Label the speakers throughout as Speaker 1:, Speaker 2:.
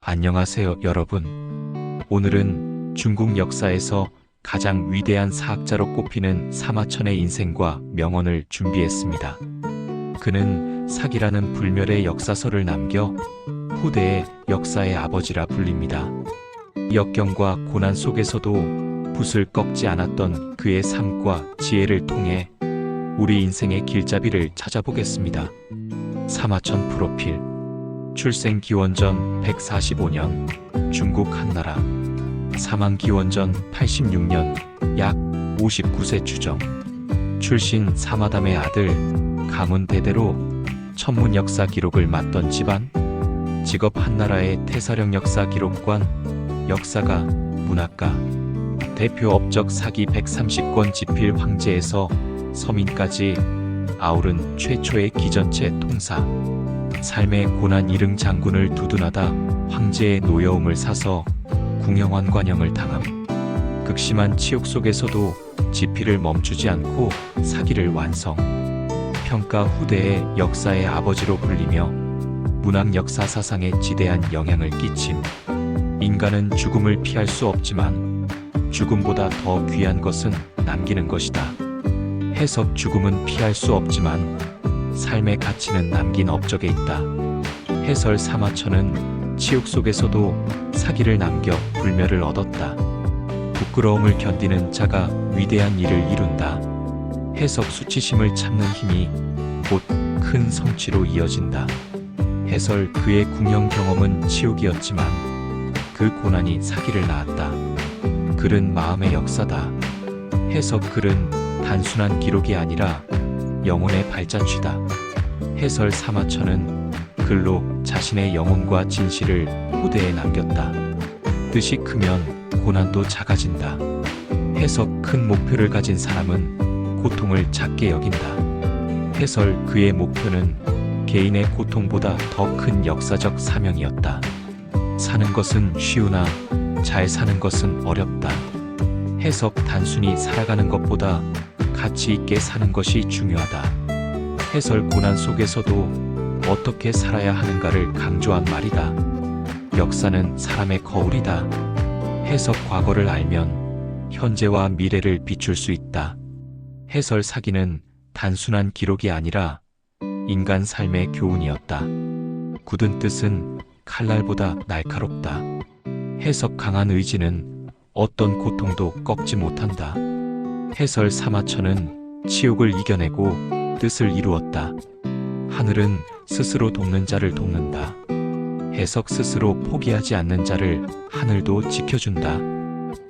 Speaker 1: 안녕하세요, 여러분. 오늘은 중국 역사에서 가장 위대한 사학자로 꼽히는 사마천의 인생과 명언을 준비했습니다. 그는 사기라는 불멸의 역사서를 남겨 후대의 역사의 아버지라 불립니다. 역경과 고난 속에서도 붓을 꺾지 않았던 그의 삶과 지혜를 통해 우리 인생의 길잡이를 찾아보겠습니다. 사마천 프로필. 출생 기원전 145년 중국 한나라. 사망 기원전 86년 약 59세 추정. 출신 사마담의 아들, 가문 대대로 천문 역사 기록을 맡던 집안. 직업 한나라의 태사령 역사 기록관. 역사가, 문학가. 대표 업적 사기 130권 지필 황제에서 서민까지 아우른 최초의 기전체 통사. 삶의 고난 이릉 장군을 두둔하다 황제의 노여움을 사서 궁영환 관영을 당함. 극심한 치욕 속에서도 지필을 멈추지 않고 사기를 완성. 평가 후대의 역사의 아버지로 불리며 문학 역사 사상에 지대한 영향을 끼침. 인간은 죽음을 피할 수 없지만 죽음보다 더 귀한 것은 남기는 것이다. 해석. 죽음은 피할 수 없지만 삶의 가치는 남긴 업적에 있다. 해설. 사마천은 치욕 속에서도 사기를 남겨 불멸을 얻었다. 부끄러움을 견디는 자가 위대한 일을 이룬다. 해석. 수치심을 참는 힘이 곧 큰 성취로 이어진다. 해설. 그의 궁영 경험은 치욕이었지만 그 고난이 사기를 낳았다. 글은 마음의 역사다. 해석. 글은 단순한 기록이 아니라 영혼의 발자취다. 해설. 사마천은 글로 자신의 영혼과 진실을 후대에 남겼다. 뜻이 크면 고난도 작아진다. 해석. 큰 목표를 가진 사람은 고통을 작게 여긴다. 해설. 그의 목표는 개인의 고통보다 더 큰 역사적 사명이었다. 사는 것은 쉬우나 잘 사는 것은 어렵다. 해석. 단순히 살아가는 것보다 가치 있게 사는 것이 중요하다. 해설. 고난 속에서도 어떻게 살아야 하는가를 강조한 말이다. 역사는 사람의 거울이다. 해석. 과거를 알면 현재와 미래를 비출 수 있다. 해설. 사기는 단순한 기록이 아니라 인간 삶의 교훈이었다. 굳은 뜻은 칼날보다 날카롭다. 해석. 강한 의지는 어떤 고통도 꺾지 못한다. 해설. 사마천은 치욕을 이겨내고 뜻을 이루었다. 하늘은 스스로 돕는 자를 돕는다. 해석. 스스로 포기하지 않는 자를 하늘도 지켜준다.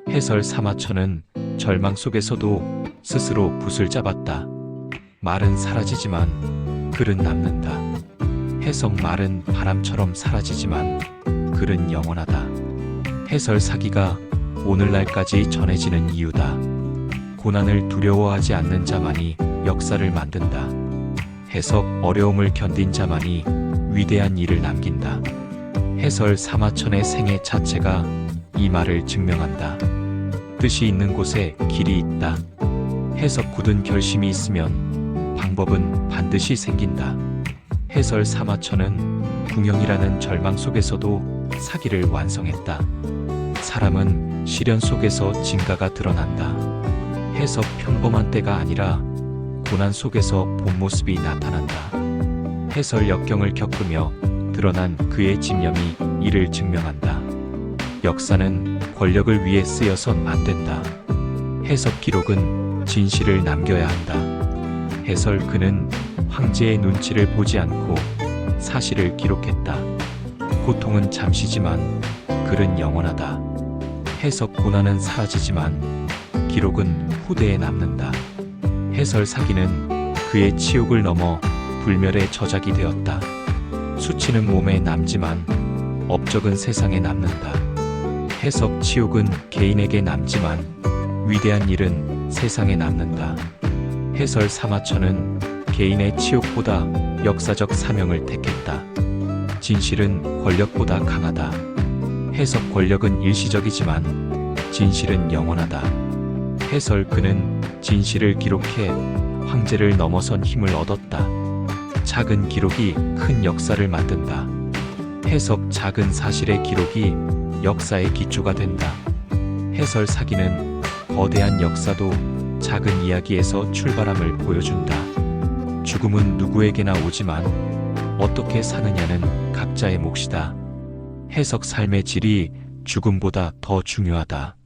Speaker 1: 해설. 사마천은 절망 속에서도 스스로 붓을 잡았다. 말은 사라지지만 글은 남는다. 해석. 말은 바람처럼 사라지지만 글은 영원하다. 해설. 사기가 오늘날까지 전해지는 이유다. 고난을 두려워하지 않는 자만이 역사를 만든다. 해석. 어려움을 견딘 자만이 위대한 일을 남긴다. 해설. 사마천의 생애 자체가 이 말을 증명한다. 뜻이 있는 곳에 길이 있다. 해석. 굳은 결심이 있으면 방법은 반드시 생긴다. 해설. 사마천은 궁영이라는 절망 속에서도 사기를 완성했다. 사람은 시련 속에서 진가가 드러난다. 해석. 평범한 때가 아니라 고난 속에서 본 모습이 나타난다. 해설. 역경을 겪으며 드러난 그의 집념이 이를 증명한다. 역사는 권력을 위해 쓰여선 안 된다. 해석. 기록은 진실을 남겨야 한다. 해설. 그는 황제의 눈치를 보지 않고 사실을 기록했다. 고통은 잠시지만 글은 영원하다. 해석. 고난은 사라지지만 기록은 후대에 남는다. 해설. 사기는 그의 치욕을 넘어 불멸의 저작이 되었다. 수치는 몸에 남지만 업적은 세상에 남는다. 해석. 치욕은 개인에게 남지만 위대한 일은 세상에 남는다. 해설. 사마천은 개인의 치욕보다 역사적 사명을 택했다. 진실은 권력보다 강하다. 해석. 권력은 일시적이지만 진실은 영원하다. 해설. 그는 진실을 기록해 황제를 넘어선 힘을 얻었다. 작은 기록이 큰 역사를 만든다. 해석 작은 사실의 기록이 역사의 기초가 된다. 해설 사기는 거대한 역사도 작은 이야기에서 출발함을 보여준다. 죽음은 누구에게나 오지만 어떻게 사느냐는 각자의 몫이다. 해석 삶의 질이 죽음보다 더 중요하다.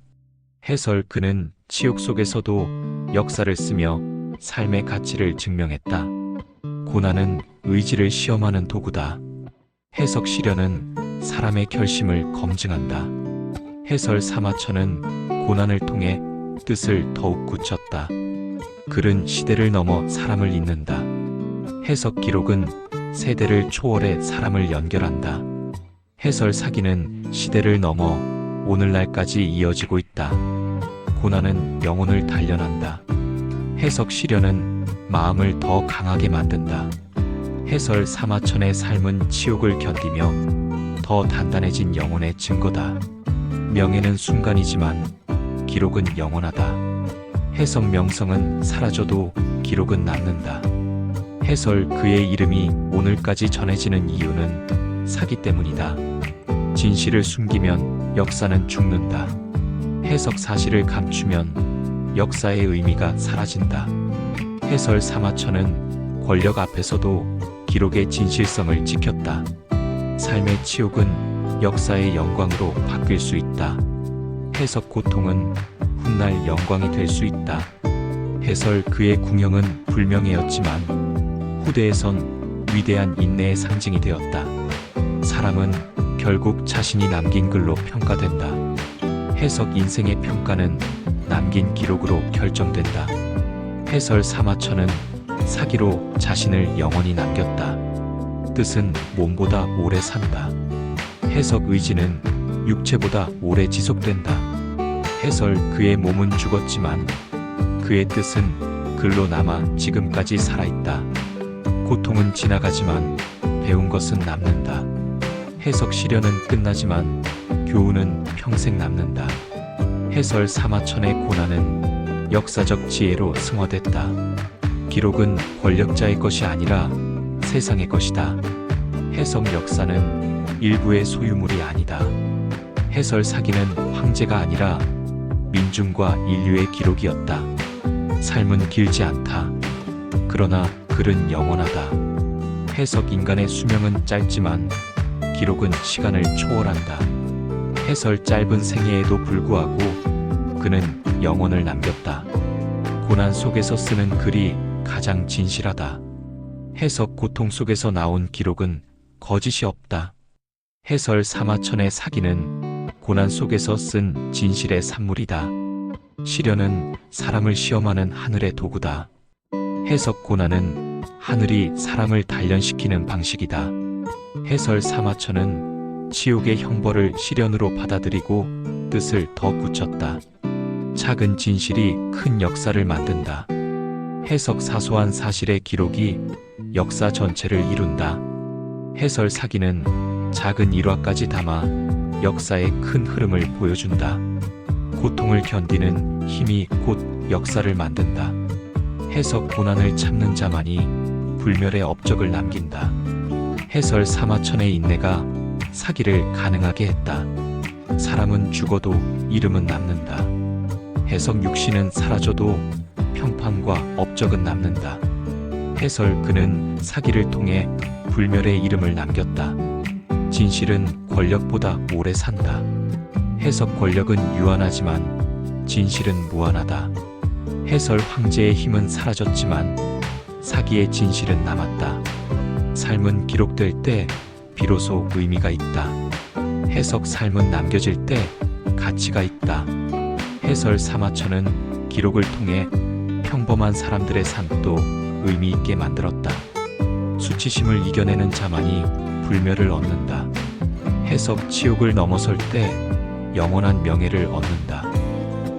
Speaker 1: 해설 그는 치욕 속에서도 역사를 쓰며 삶의 가치를 증명했다. 고난은 의지를 시험하는 도구다. 해석 시련은 사람의 결심을 검증한다. 해설 사마천은 고난을 통해 뜻을 더욱 굳혔다. 글은 시대를 넘어 사람을 잇는다. 해석 기록은 세대를 초월해 사람을 연결한다. 해설 사기는 시대를 넘어 오늘날까지 이어지고 있다. 고난은 영혼을 단련한다. 해석 시련은 마음을 더 강하게 만든다. 해설 사마천의 삶은 치욕을 견디며 더 단단해진 영혼의 증거다. 명예는 순간이지만 기록은 영원하다. 해석 명성은 사라져도 기록은 남는다. 해설 그의 이름이 오늘까지 전해지는 이유는 사기 때문이다. 진실을 숨기면 역사는 죽는다. 해석 사실을 감추면 역사의 의미가 사라진다. 해설 사마천은 권력 앞에서도 기록의 진실성을 지켰다. 삶의 치욕은 역사의 영광으로 바뀔 수 있다. 해석 고통은 훗날 영광이 될 수 있다. 해설 그의 궁형은 불명예였지만 후대에선 위대한 인내의 상징이 되었다. 사람은 결국 자신이 남긴 글로 평가된다. 해석 인생의 평가는 남긴 기록으로 결정된다. 해설 사마천은 사기로 자신을 영원히 남겼다. 뜻은 몸보다 오래 산다. 해석 의지는 육체보다 오래 지속된다. 해설 그의 몸은 죽었지만 그의 뜻은 글로 남아 지금까지 살아있다. 고통은 지나가지만 배운 것은 남는다. 해석 시련은 끝나지만 교훈은 평생 남는다. 해설 사마천의 고난은 역사적 지혜로 승화됐다. 기록은 권력자의 것이 아니라 세상의 것이다. 해석 역사는 일부의 소유물이 아니다. 해설 사기는 황제가 아니라 민중과 인류의 기록이었다. 삶은 길지 않다. 그러나 글은 영원하다. 해석 인간의 수명은 짧지만 기록은 시간을 초월한다. 해설 짧은 생애에도 불구하고 그는 영혼을 남겼다. 고난 속에서 쓰는 글이 가장 진실하다. 해석 고통 속에서 나온 기록은 거짓이 없다. 해설 사마천의 사기는 고난 속에서 쓴 진실의 산물이다. 시련은 사람을 시험하는 하늘의 도구다. 해석 고난은 하늘이 사람을 단련시키는 방식이다. 해설 사마천은 치욕의 형벌을 시련으로 받아들이고 뜻을 더 굳혔다. 작은 진실이 큰 역사를 만든다. 해석 사소한 사실의 기록이 역사 전체를 이룬다. 해설 사기는 작은 일화까지 담아 역사의 큰 흐름을 보여준다. 고통을 견디는 힘이 곧 역사를 만든다. 해석 고난을 참는 자만이 불멸의 업적을 남긴다. 해설 사마천의 인내가 사기를 가능하게 했다. 사람은 죽어도 이름은 남는다. 해석 육신은 사라져도 평판과 업적은 남는다. 해설 그는 사기를 통해 불멸의 이름을 남겼다. 진실은 권력보다 오래 산다. 해석 권력은 유한하지만 진실은 무한하다. 해설 황제의 힘은 사라졌지만 사기의 진실은 남았다. 삶은 기록될 때 비로소 의미가 있다. 해석 삶은 남겨질 때 가치가 있다. 해설 사마천은 기록을 통해 평범한 사람들의 삶도 의미 있게 만들었다. 수치심을 이겨내는 자만이 불멸을 얻는다. 해석 치욕을 넘어설 때 영원한 명예를 얻는다.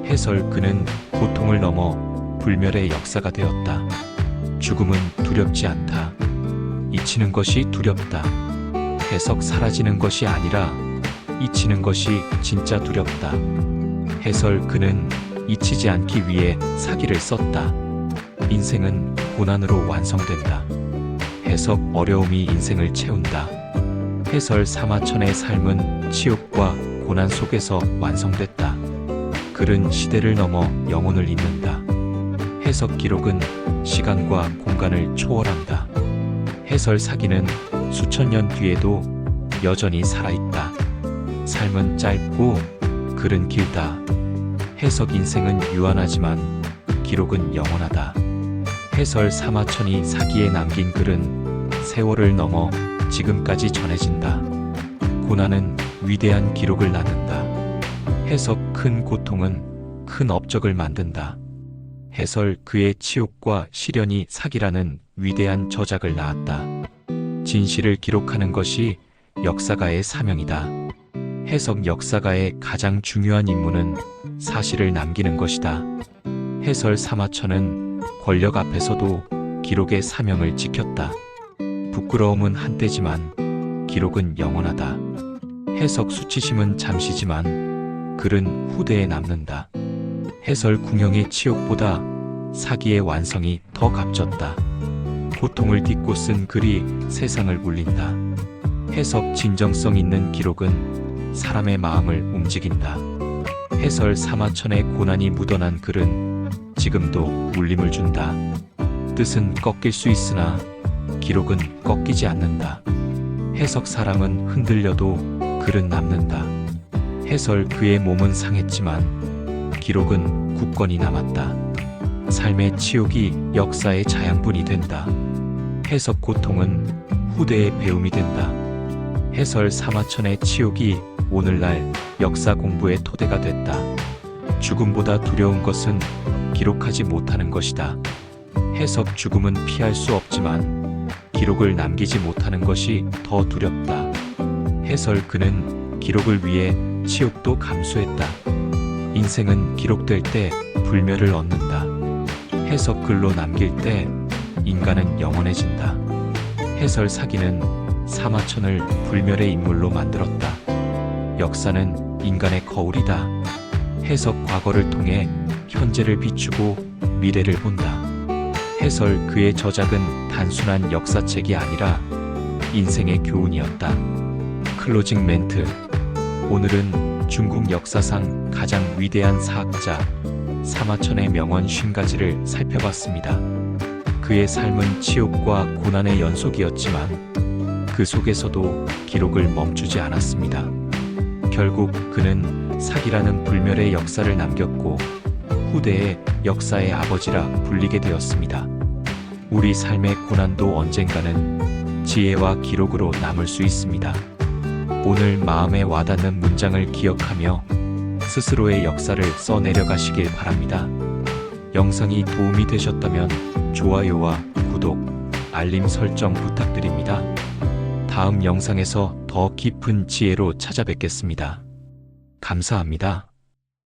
Speaker 1: 해설 그는 고통을 넘어 불멸의 역사가 되었다. 죽음은 두렵지 않다. 잊히는 것이 두렵다. 해석 사라지는 것이 아니라 잊히는 것이 진짜 두렵다. 해설 그는 잊히지 않기 위해 사기를 썼다. 인생은 고난으로 완성된다. 해석 어려움이 인생을 채운다. 해설 사마천의 삶은 치욕과 고난 속에서 완성됐다. 글은 시대를 넘어 영혼을 잇는다. 해석 기록은 시간과 공간을 초월한다. 해설 사기는 수천 년 뒤에도 여전히 살아있다. 삶은 짧고 글은 길다. 해석 인생은 유한하지만 기록은 영원하다. 해설 사마천이 사기에 남긴 글은 세월을 넘어 지금까지 전해진다. 고난은 위대한 기록을 낳는다. 해석 큰 고통은 큰 업적을 만든다. 해설 그의 치욕과 시련이 사기라는 위대한 저작을 낳았다. 진실을 기록하는 것이 역사가의 사명이다. 해석 역사가의 가장 중요한 임무는 사실을 남기는 것이다. 해설 사마천은 권력 앞에서도 기록의 사명을 지켰다. 부끄러움은 한때지만 기록은 영원하다. 해석 수치심은 잠시지만 글은 후대에 남는다. 해설 궁영의 치욕보다 사기의 완성이 더 값졌다. 고통을 딛고 쓴 글이 세상을 울린다. 해석 진정성 있는 기록은 사람의 마음을 움직인다. 해설 사마천의 고난이 묻어난 글은 지금도 울림을 준다. 뜻은 꺾일 수 있으나 기록은 꺾이지 않는다. 해석 사람은 흔들려도 글은 남는다. 해설 그의 몸은 상했지만 기록은 굳건히 남았다. 삶의 치욕이 역사의 자양분이 된다. 해석 고통은 후대의 배움이 된다. 해설 사마천의 치욕이 오늘날 역사 공부의 토대가 됐다. 죽음보다 두려운 것은 기록하지 못하는 것이다. 해석 죽음은 피할 수 없지만 기록을 남기지 못하는 것이 더 두렵다. 해설 그는 기록을 위해 치욕도 감수했다. 인생은 기록될 때 불멸을 얻는다. 해석 글로 남길 때 인간은 영원해진다. 해설 사기는 사마천을 불멸의 인물로 만들었다. 역사는 인간의 거울이다. 해석 과거를 통해 현재를 비추고 미래를 본다. 해설 그의 저작은 단순한 역사책이 아니라 인생의 교훈이었다. 클로징 멘트. 오늘은 중국 역사상 가장 위대한 사학자 사마천의 명언 50가지를 살펴봤습니다. 그의 삶은 치욕과 고난의 연속이었지만 그 속에서도 기록을 멈추지 않았습니다. 결국 그는 사기라는 불멸의 역사를 남겼고 후대의 역사의 아버지라 불리게 되었습니다. 우리 삶의 고난도 언젠가는 지혜와 기록으로 남을 수 있습니다. 오늘 마음에 와닿는 문장을 기억하며 스스로의 역사를 써내려가시길 바랍니다. 영상이 도움이 되셨다면 좋아요와 구독, 알림 설정 부탁드립니다. 다음 영상에서 더 깊은 지혜로 찾아뵙겠습니다. 감사합니다.